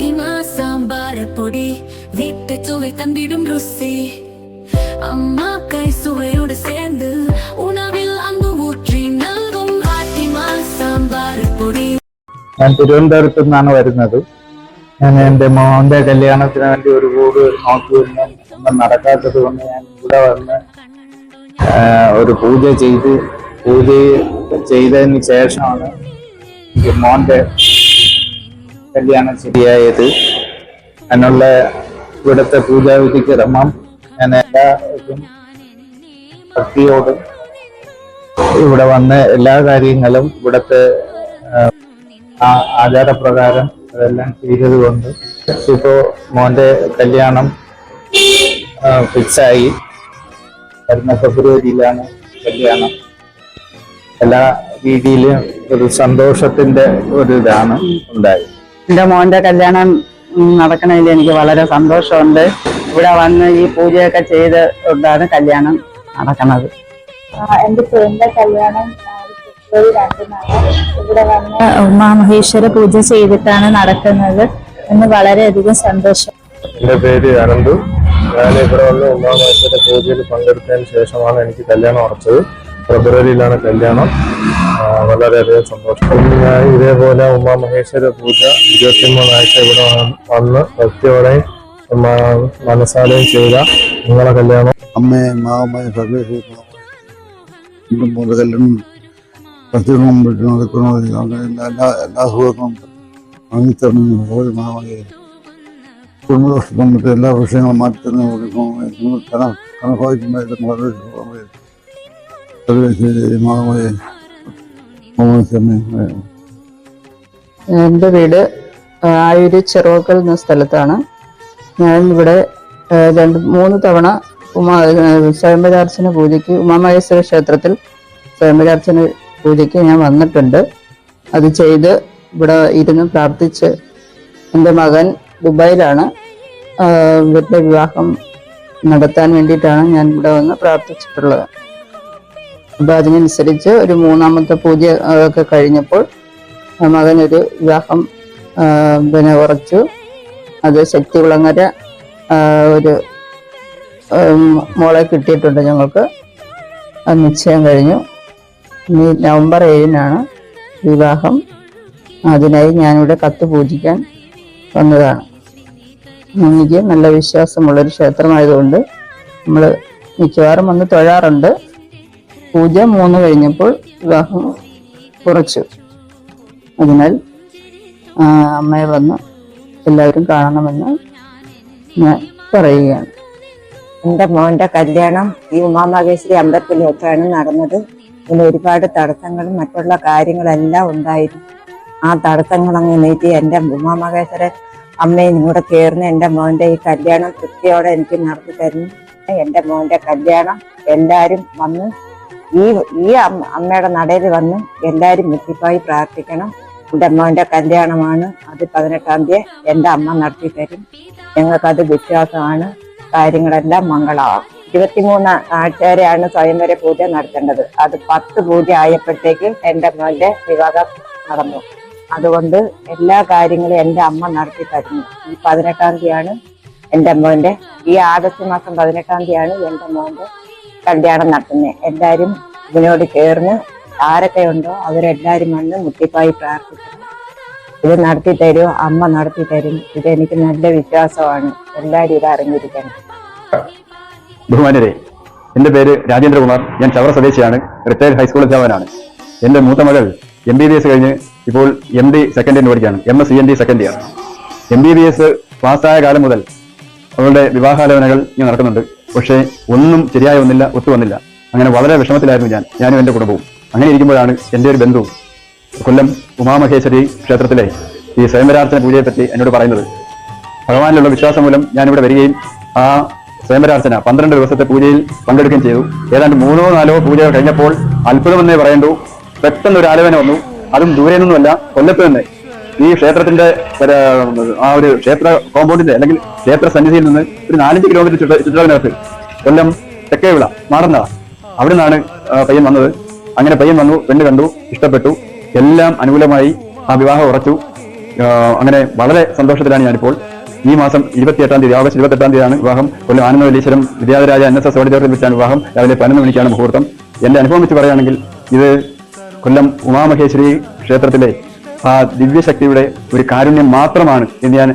ഫാത്തിമ സാമ്പാരപ്പൊടി വീട്ടു ചുവ തന്നിടും രുസി അമ്മ കൈ സുവയോട് சேர்ந்து ഉണവിൽ അമ്പു ഊറ്റി നൽകും ഫാത്തിമ സാമ്പാരപ്പൊടി. ഞാൻ തിരുവനന്തപുരത്തു നിന്നാണ് വരുന്നത്. ഞാൻ എൻ്റെ മോന്റെ കല്യാണത്തിന് വേണ്ടി ഒരു വീട് നോക്കി ഒന്നും നടക്കാത്തത് കൊണ്ട് ഞാൻ ഇവിടെ വന്ന് ഒരു പൂജ ചെയ്തതിന് ശേഷമാണ് എനിക്ക് മോന്റെ കല്യാണം ശരിയായത്. അതിനുള്ള ഇവിടുത്തെ പൂജാവിധി ക്രമം ഞാൻ എല്ലാവർക്കും ഭക്തിയോടും ഇവിടെ വന്ന് എല്ലാ കാര്യങ്ങളും ഇവിടുത്തെ ആചാരപ്രകാരം അതെല്ലാം ചെയ്തതുകൊണ്ട് ഇപ്പോ മോന്റെ കല്യാണം ഫിക്സായി. വരുന്ന ഫെബ്രുവരിയിലാണ് കല്യാണം. എല്ലാ രീതിയിലും ഒരു സന്തോഷത്തിന്റെ ഒരു ഇതാണ് ഉണ്ടായി. എൻ്റെ മോന്റെ കല്യാണം നടക്കണതിൽ എനിക്ക് വളരെ സന്തോഷമുണ്ട്. ഇവിടെ വന്ന് ഈ പൂജയൊക്കെ ചെയ്തുകൊണ്ടാണ് കല്യാണം നടക്കുന്നത്. എൻ്റെ ഫ്രണ്ടിന്റെ കല്യാണം ഫെബ്രുവരി 2-നാണ്. ഇവിടെ വന്ന് ഉമാമഹേശ്വര പൂജ ചെയ്തിട്ടാണ് നടക്കുന്നത് എന്ന് വളരെയധികം സന്തോഷം. എൻ്റെ പേര് അനന്തു. ഞാൻ ഇവിടെ വന്ന് ഉമാമഹേശ്വര പൂജയിൽ പങ്കെടുത്തതിന് ശേഷമാണ് എനിക്ക് കല്യാണം ഉറച്ചത്. ഫെബ്രുവരിയിലാണ് കല്യാണം. വളരെയധികം സന്തോഷം. ഞാൻ ഇതേപോലെ ഉമാമഹേശ്വര പൂജ 23 ആഴ്ച ഇവിടെ വന്ന് ഭക്തിയോടെയും മനസ്സാലെയും ചെയ്ത നിങ്ങളെ കല്യാണം അമ്മയെ മാവമ്മയെ സർവേശ്വര കല്യാണം പ്രത്യേകം നടക്കുന്നത് എല്ലാ സുഖങ്ങളും വാങ്ങിത്തരണം. മാവയെ കുടുംബദോഷം മറ്റു എല്ലാ വിഷയങ്ങളും മാറ്റിത്തന്നെ കണക്കായിട്ടുണ്ടായിരുന്നു. സർവേശ്വരി മാവയെ എൻ്റെ വീട് ആയൂര് ചെറുവക്കൽ എന്ന സ്ഥലത്താണ്. ഞാൻ ഇവിടെ 2-3 തവണ സ്വയംവരാർച്ചന പൂജയ്ക്ക് ഉമാമഹേശ്വര ക്ഷേത്രത്തിൽ സ്വയംവരാർച്ചന പൂജയ്ക്ക് ഞാൻ വന്നിട്ടുണ്ട്. അത് ചെയ്ത് ഇവിടെ ഇരുന്ന് പ്രാർത്ഥിച്ച് എൻ്റെ മകൻ ദുബായിലാണ്. ഇവരുടെ വിവാഹം നടത്താൻ വേണ്ടിയിട്ടാണ് ഞാൻ ഇവിടെ വന്ന് പ്രാർത്ഥിച്ചിട്ടുള്ളത്. അപ്പോൾ അതിനനുസരിച്ച് ഒരു 3ാമത്തെ പൂജ ഒക്കെ കഴിഞ്ഞപ്പോൾ മകനൊരു വിവാഹം ഉറച്ചു. അത് ശക്തികുളങ്ങര ഒരു മോളെ കിട്ടിയിട്ടുണ്ട് ഞങ്ങൾക്ക്. അത് നിശ്ചയം കഴിഞ്ഞു. ഇനി നവംബർ 7-നാണ് വിവാഹം. അതിനായി ഞാനിവിടെ കത്ത് പൂജിക്കാൻ വന്നതാണ്. എനിക്ക് നല്ല വിശ്വാസമുള്ളൊരു ക്ഷേത്രമായതുകൊണ്ട് നമ്മൾ മിക്കവാറും വന്ന് തൊഴാറുണ്ട്. പൂജ 3 കഴിഞ്ഞപ്പോൾ വിവാഹം കുറച്ചു. അതിനാൽ അമ്മയെ വന്ന് എല്ലാവരും കാണണമെന്ന് ഞാൻ പറയുകയാണ്. എൻ്റെ മോന്റെ കല്യാണം ഈ ഉമാമഹേശ്വരി അമ്പലത്തിൽ വെച്ചാണ് നടന്നത്. ഇതിന് ഒരുപാട് തടസ്സങ്ങളും മറ്റുള്ള കാര്യങ്ങളെല്ലാം ഉണ്ടായിരുന്നു. ആ തടസ്സങ്ങളങ്ങ് നീട്ടി എൻ്റെ ഉമാമഹേശ്വര അമ്മയും കൂടെ ചേർന്ന് എൻ്റെ മോന്റെ ഈ കല്യാണം തൃപ്തിയോടെ എനിക്ക് നടത്തി തരുന്നു. എൻ്റെ മോന്റെ കല്യാണം എല്ലാവരും വന്ന് ഈ അമ്മയുടെ നടയിൽ വന്ന് എല്ലാവരും മുട്ടിപ്പായി പ്രാർത്ഥിക്കണം. എൻ്റെ മോന്റെ കല്യാണമാണ്. അത് 18-ാം തീയതി എൻ്റെ അമ്മ നടത്തി തരും. ഞങ്ങൾക്കത് വിശ്വാസമാണ്. കാര്യങ്ങളെല്ലാം മംഗളമാകും. 23 ആഴ്ച വരെയാണ് സ്വയംവര പൂജ നടത്തേണ്ടത്. അത് 10 പൂജ ആയപ്പോഴത്തേക്ക് എൻ്റെ മോന്റെ വിവാഹം നടന്നു. അതുകൊണ്ട് എല്ലാ കാര്യങ്ങളും എൻ്റെ അമ്മ നടത്തി തരുന്നു. ഈ 18-ാം തീയതിയാണ് എൻ്റെ മോന്റെ, ഈ ആഗസ്റ്റ് മാസം 18-ാം തീയതിയാണ് എൻ്റെ മോന്റെ കല്യാണം നടത്തുന്നത്. എല്ലാവരും ഇതിനോട് ചേർന്ന് ആരൊക്കെ ഉണ്ടോ അവരെല്ലാവരും വന്ന് മുട്ടിപ്പായി പ്രാർത്ഥിക്കണം. ഇത് നടത്തി തരും, അമ്മ നടത്തി തരും. ഇതെനിക്ക് നല്ല വിശ്വാസമാണ്. എല്ലാവരും ഇത് അറിഞ്ഞിരിക്കണം. ബഹുമാന്യരെ, എൻ്റെ പേര് രാജേന്ദ്രകുമാർ. ഞാൻ ചവറ സ്വദേശിയാണ്. റിട്ടയർഡ് ഹൈസ്കൂൾ അധ്യാപകനാണ്. എൻ്റെ മൂത്ത മകൾ MBBS കഴിഞ്ഞ് ഇപ്പോൾ MD സെക്കൻഡ് ഇയർ പഠിക്കുകയാണ്. MSc second year. MBBS പാസ്സായ കാലം മുതൽ അവളുടെ വിവാഹാലോചനകൾ ഇങ്ങനെ നടക്കുന്നുണ്ട്. പക്ഷേ ഒന്നും ശരിയായ ഒന്നില്ല, ഒത്തുവന്നില്ല. അങ്ങനെ വളരെ വിഷമത്തിലായിരുന്നു ഞാനും എൻ്റെ കുടുംബവും. അങ്ങനെ ഇരിക്കുമ്പോഴാണ് എൻ്റെ ഒരു ബന്ധു കൊല്ലം ഉമാമഹേശ്വരി ക്ഷേത്രത്തിലെ ഈ സ്വയംവരാർച്ചന പൂജയെപ്പറ്റി എന്നോട് പറയുന്നത്. ഭഗവാനിലുള്ള വിശ്വാസം മൂലം ഞാനിവിടെ വരികയും ആ സ്വയംവരാർച്ചന 12 ദിവസത്തെ പൂജയിൽ പങ്കെടുക്കുകയും ചെയ്തു. ഏതാണ്ട് 3-4 പൂജകൾ കഴിഞ്ഞപ്പോൾ അത്ഭുതമെന്നേ പറയേണ്ടു. പെട്ടെന്ന് ഒരു ആലോചന വന്നു. അതും ദൂരെ നിന്നുമല്ല, കൊല്ലത്ത് തന്നെ. ഈ ക്ഷേത്രത്തിന്റെ ആ ഒരു ക്ഷേത്ര കോമ്പൗണ്ടിന്റെ അല്ലെങ്കിൽ ക്ഷേത്ര സന്നിധിയിൽ നിന്ന് ഒരു 4-5 കിലോമീറ്റർ ചുറ്റളവിനകത്ത് കൊല്ലം തെക്കേവിള മാറുന്നത, അവിടെ നിന്നാണ് പയ്യൻ വന്നത്. അങ്ങനെ പയ്യൻ വന്നു, പെണ്ണ് കണ്ടു, ഇഷ്ടപ്പെട്ടു, എല്ലാം അനുകൂലമായി. ആ വിവാഹം ഉറച്ചു. അങ്ങനെ വളരെ സന്തോഷത്തിലാണ് ഞാനിപ്പോൾ. ഈ മാസം 28-ാം തീയതി, ഓഗസ്റ്റ് 28-ാം തീയതിയാണ് വിവാഹം. കൊല്ലം ആനന്ദവല്ലീശ്വരം വിദ്യാധരാജ NSS ഓഡിറ്റോറിയത്തിൽ വെച്ചാണ് വിവാഹം. രാവിലെ 11 മണിക്കാണ് മുഹൂർത്തം. എന്റെ അനുഭവം വെച്ച് പറയുകയാണെങ്കിൽ ഇത് കൊല്ലം ഉമാമഹേശ്വരി ക്ഷേത്രത്തിലെ ആ ദിവ്യശക്തിയുടെ ഒരു കാരുണ്യം മാത്രമാണ് എന്ന് ഞാൻ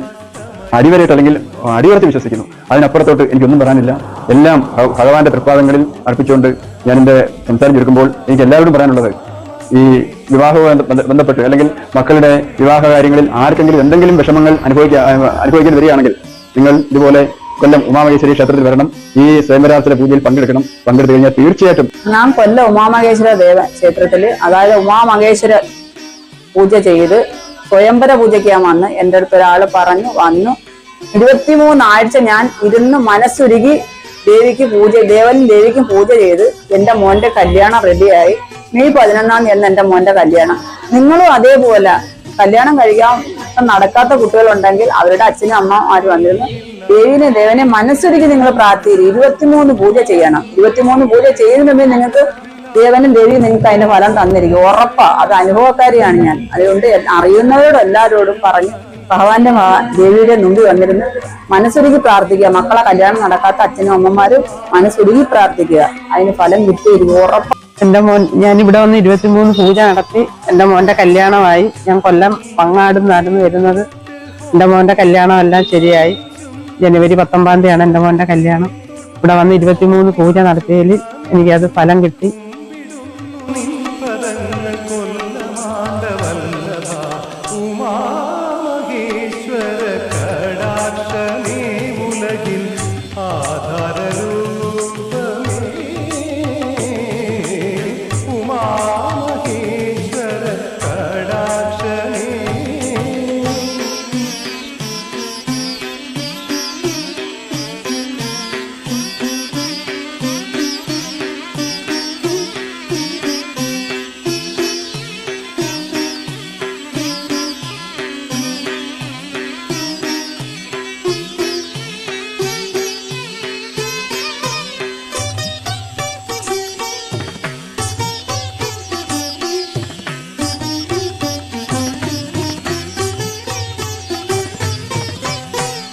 അടിവരയിട്ട് അല്ലെങ്കിൽ അടിയുറച്ച് വിശ്വസിക്കുന്നു. അതിനപ്പുറത്തോട്ട് എനിക്കൊന്നും പറയാനില്ല. എല്ലാം ഭഗവാന്റെ തൃപ്പാദങ്ങളിൽ അർപ്പിച്ചുകൊണ്ട് ഞാൻ എൻ്റെ സംസാരം ചുരുക്കുമ്പോൾ എനിക്ക് എല്ലാവരോടും പറയാനുള്ളത്, ഈ വിവാഹവുമായി ബന്ധപ്പെട്ട് അല്ലെങ്കിൽ മക്കളുടെ വിവാഹ കാര്യങ്ങളിൽ ആർക്കെങ്കിലും എന്തെങ്കിലും വിഷമങ്ങൾ അനുഭവിക്കേണ്ടി വരികയാണെങ്കിൽ നിങ്ങൾ ഇതുപോലെ കൊല്ലം ഉമാമഹേശ്വരി ക്ഷേത്രത്തിൽ വരണം. ഈ സ്വയംവരാർച്ചന പൂജയിൽ പങ്കെടുത്തു കഴിഞ്ഞാൽ തീർച്ചയായിട്ടും. ഞാൻ കൊല്ലം ഉമാമഹേശ്വര ക്ഷേത്രത്തില്, അതായത് ഉമാമഹേശ്വര പൂജ ചെയ്ത് സ്വയംവര പൂജയ്ക്ക് ഞാൻ വന്ന് എൻ്റെ അടുത്ത് ഒരാൾ പറഞ്ഞു വന്നു. 23 ആഴ്ച ഞാൻ ഇരുന്ന് മനസ്സുരുകി ദേവിക്കും പൂജ ചെയ്ത് എൻ്റെ മോന്റെ കല്യാണം റെഡിയായി. മെയ് 11-ാം തീയതി എൻ്റെ മോന്റെ കല്യാണം. നിങ്ങളും അതേപോലെ കല്യാണം കഴിക്കാൻ നടക്കാത്ത കുട്ടികളുണ്ടെങ്കിൽ അവരുടെ അച്ഛനും അമ്മമാരും വന്നിരുന്നു ദേവനെ മനസ്സുരുകി നിങ്ങൾ പ്രാർത്ഥിക്കും. 23 പൂജ ചെയ്യണം. 23 പൂജ ചെയ്യുന്നതിന് നിങ്ങൾക്ക് ദേവനും ദേവിയും നിങ്ങൾക്ക് അതിന്റെ ഫലം തന്നിരിക്കും, ഉറപ്പാ. അത് അനുഭവക്കാരിയാണ് ഞാൻ. അതുകൊണ്ട് അറിയുന്നവരോടും എല്ലാവരോടും പറഞ്ഞു ഭഗവാന്റെ ദേവിയുടെ മുമ്പിൽ വന്നിരുന്ന് മനസ്സുരുകി പ്രാർത്ഥിക്കുക. മക്കളെ കല്യാണം നടക്കാത്ത അച്ഛനും അമ്മമാരും മനസ്സുരുകി പ്രാർത്ഥിക്കുക, അതിന് ഫലം കിട്ടിയിരിക്കും, ഉറപ്പാ. എൻ്റെ മോൻ, ഞാനിവിടെ വന്ന് 23 പൂജ നടത്തി. എൻ്റെ മോന്റെ കല്യാണമായി. ഞാൻ കൊല്ലം പങ്ങാട് നടന്നു വരുന്നത്. എൻ്റെ മോന്റെ കല്യാണം എല്ലാം ശരിയായി. ജനുവരി 19-ാം തീയതിയാണ് എൻ്റെ മോന്റെ കല്യാണം. ഇവിടെ വന്ന് 23 പൂജ നടത്തിയതിൽ എനിക്കത് ഫലം കിട്ടി.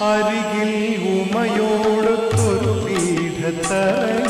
അരികിൽ ഉമയോടൊത്തൊരു പീഠത്തറ